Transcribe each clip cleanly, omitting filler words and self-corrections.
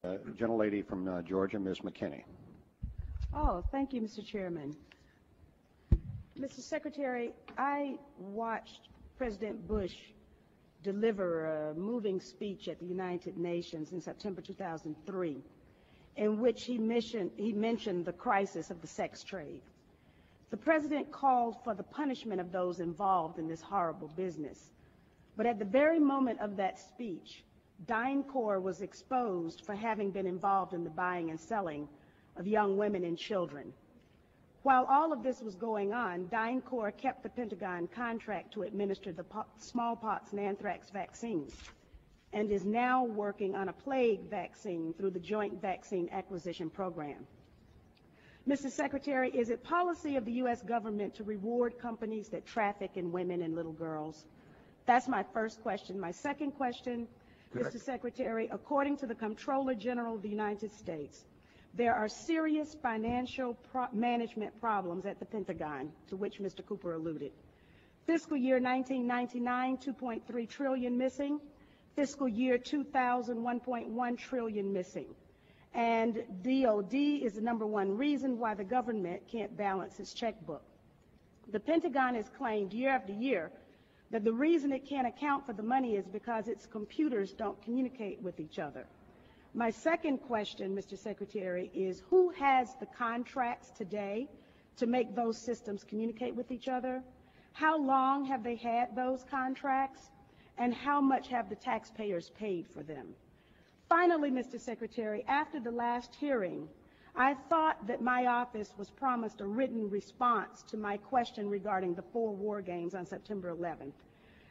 Gentlelady from Georgia, Ms. McKinney. Oh, thank you, Mr. Chairman. Mr. Secretary, I watched President Bush deliver a moving speech at the United Nations in September 2003, in which he mentioned the crisis of the sex trade. The president called for the punishment of those involved in this horrible business. But at the very moment of that speech, Dyncorp was exposed for having been involved in the buying and selling of young women and children. While all of this was going on, Dyncorp kept the Pentagon contract to administer the smallpox and anthrax vaccines and is now working on a plague vaccine through the Joint Vaccine Acquisition Program. Mr. Secretary, is it policy of the U.S. government to reward companies that traffic in women and little girls? That's my first question. My second question, Mr. Secretary, according to the Comptroller General of the United States, there are serious financial management problems at the Pentagon, to which Mr. Cooper alluded. Fiscal year 1999, $2.3 trillion missing. Fiscal year 2000, $1.1 trillion missing. And DOD is the #1 reason why the government can't balance its checkbook. The Pentagon has claimed year after year that the reason it can't account for the money is because its computers don't communicate with each other. My second question, Mr. Secretary, is who has the contracts today to make those systems communicate with each other? How long have they had those contracts? And how much have the taxpayers paid for them? Finally, Mr. Secretary, after the last hearing, I thought that my office was promised a written response to my question regarding the 4 war games on September 11th.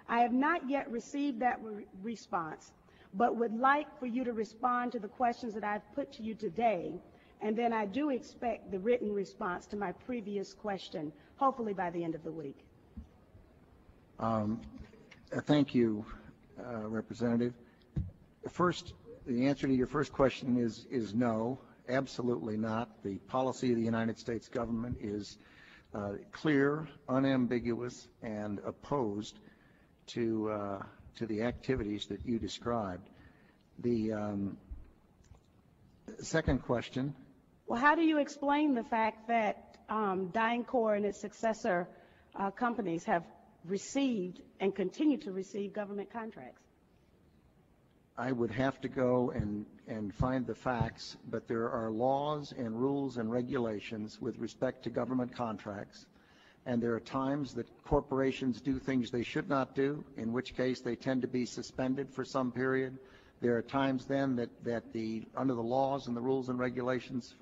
I have not yet received that response, but would like for you to respond to the questions that I've put to you today, and then I do expect the written response to my previous question, hopefully by the end of the week. Thank you, Representative. First, the answer to your first question is no, absolutely not. The policy of the United States government is clear, unambiguous, and opposed to the activities that you described. The second question. Well, how do you explain the fact that Dyncorp and its successor companies have received and continue to receive government contracts? I would have to go and find the facts, but there are laws and rules and regulations with respect to government contracts, and there are times that corporations do things they should not do, in which case they tend to be suspended for some period. There are times then that under the laws and the rules and regulations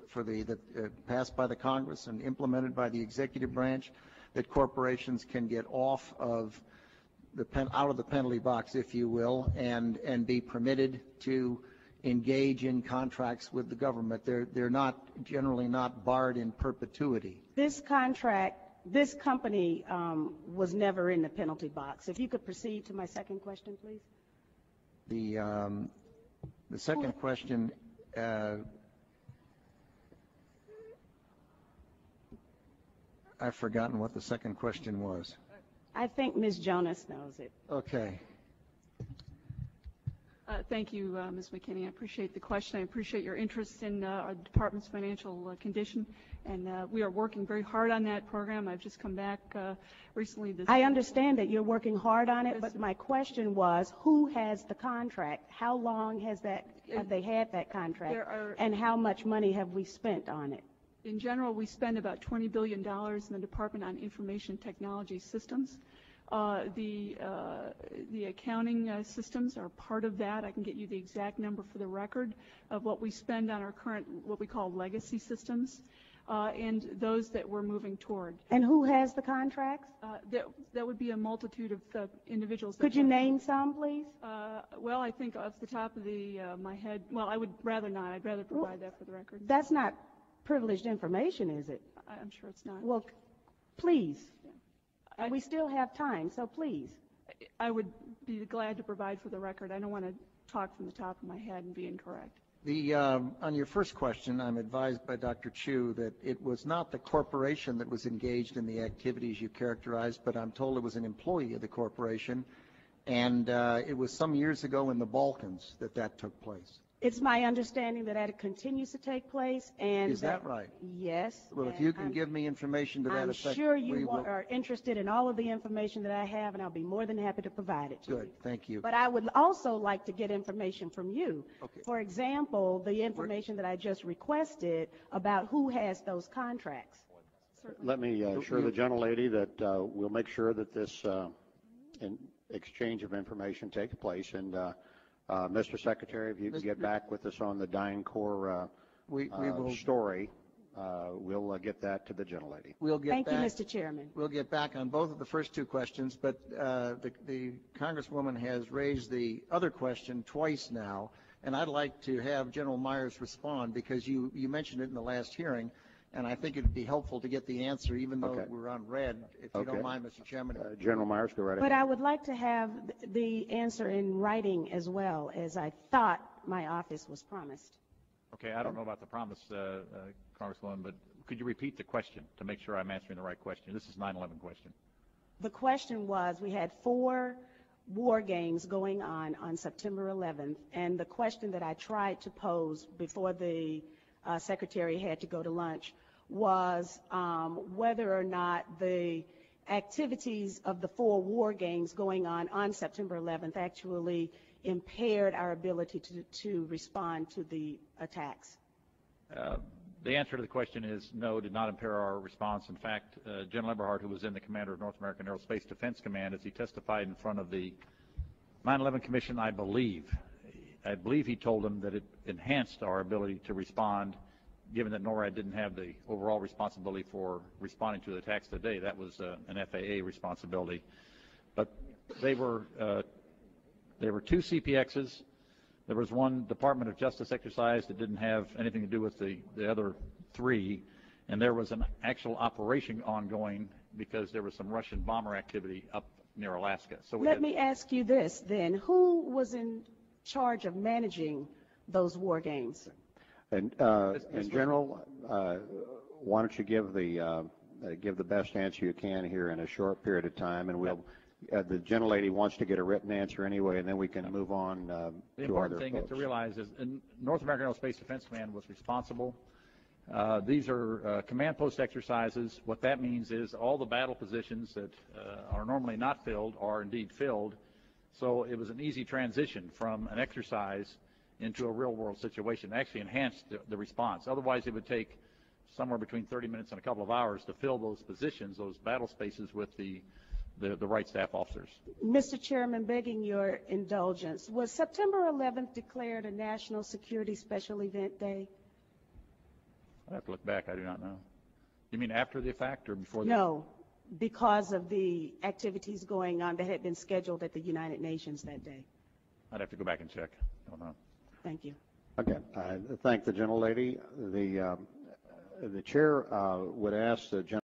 passed by the Congress and implemented by the executive branch, that corporations can get off of out of the penalty box, if you will, and be permitted to engage in contracts with the government. They're not generally not barred in perpetuity. This company was never in the penalty box. If you could proceed to my second question, please. The second question. I've forgotten what the second question was. I think Ms. Jonas knows it. Okay. Thank you, Ms. McKinney. I appreciate the question. I appreciate your interest in our department's financial condition, and we are working very hard on that program. I've just come back recently. I understand that you're working hard on it, but my question was, who has the contract? How long have they had that contract, and how much money have we spent on it? In general, we spend about $20 billion in the Department on Information Technology Systems. The accounting systems are part of that. I can get you the exact number for the record of what we spend on our current, what we call legacy systems, and those that we're moving toward. And who has the contracts? That would be a multitude of individuals. Could you name some, please? Well, I think off the top of my head, well, I would rather not. I'd rather provide that for the record. That's not privileged information, is it? I'm sure it's not. Well, please. Yeah. And we still have time, so please. I would be glad to provide for the record. I don't want to talk from the top of my head and be incorrect. On your first question, I'm advised by Dr. Chu that it was not the corporation that was engaged in the activities you characterized, but I'm told it was an employee of the corporation, and it was some years ago in the Balkans that took place. It's my understanding that that continues to take place, and Is that right? Yes. Well, if you can give me information to that I'm effect. sure you are interested in all of the information that I have, and I'll be more than happy to provide it to you. Good, thank you. But I would also like to get information from you. Okay. For example, the information that I just requested about who has those contracts. Let me assure the gentlelady that we'll make sure that this exchange of information takes place. And Mr. Secretary, if you can get back with us on the Dyncorp story, we'll get that to the gentlelady. Thank you, Mr. Chairman. We'll get back on both of the first two questions, but the Congresswoman has raised the other question twice now, and I'd like to have General Myers respond because you mentioned it in the last hearing, and I think it would be helpful to get the answer, even though we're on red, if you don't mind, Mr. Chairman. General Myers, go right ahead. But I would like to have the answer in writing as well, as I thought my office was promised. Okay, I don't know about the promise, Congresswoman, but could you repeat the question to make sure I'm answering the right question? This is 9/11 question. The question was, we had 4 war games going on September 11th, and the question that I tried to pose before the Secretary had to go to lunch was whether or not the activities of the 4 war games going on September 11th actually impaired our ability to respond to the attacks. The answer to the question is no, did not impair our response. In fact, General Eberhart, who was then the commander of North American Aerospace Defense Command, as he testified in front of the 9/11 Commission, I believe he told them that it enhanced our ability to respond, given that NORAD didn't have the overall responsibility for responding to the attacks today. That was an FAA responsibility. But they were 2 CPXs. There was 1 Department of Justice exercise that didn't have anything to do with the other 3, and there was an actual operation ongoing because there was some Russian bomber activity up near Alaska. So let me ask you this then: who was in charge of managing those war games? And General, why don't you give the best answer you can here in a short period of time, and we'll. The gentlelady wants to get a written answer anyway, and then we can move on the to other important thing folks. to realize is North American Aerospace Defense Command was responsible. These are command post exercises. What that means is all the battle positions that are normally not filled are indeed filled. So it was an easy transition from an exercise into a real-world situation. It actually enhanced the response. Otherwise, it would take somewhere between 30 minutes and a couple of hours to fill those positions, those battle spaces, with the right staff officers. Mr. Chairman, begging your indulgence, was September 11th declared a National Security Special Event Day? I'd have to look back. I do not know. You mean after the fact or before the No, because of the activities going on that had been scheduled at the United Nations that day. I'd have to go back and check. I don't know. Thank you. Okay. I thank the gentlelady. The chair would ask the